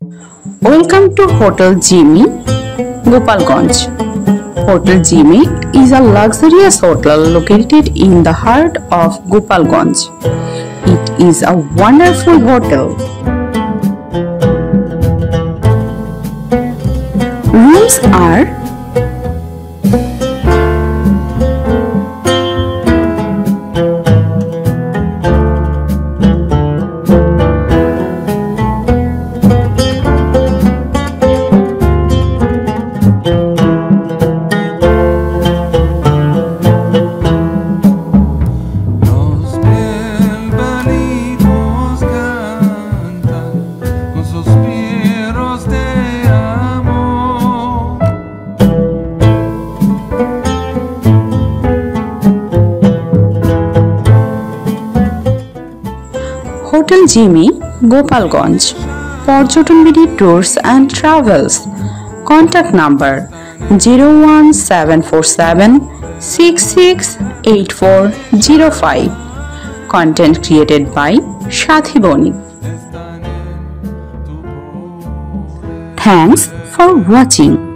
Welcome to Hotel Jimmy, Gopalganj. Hotel Jimmy is a luxurious hotel located in the heart of Gopalganj. It is a wonderful hotel. Rooms are Hotel Jimmy, Gopalganj, Porjoton Bidi Tours and Travels. Contact number 01747 668405. Content created by Shathi Boni. Thanks for watching.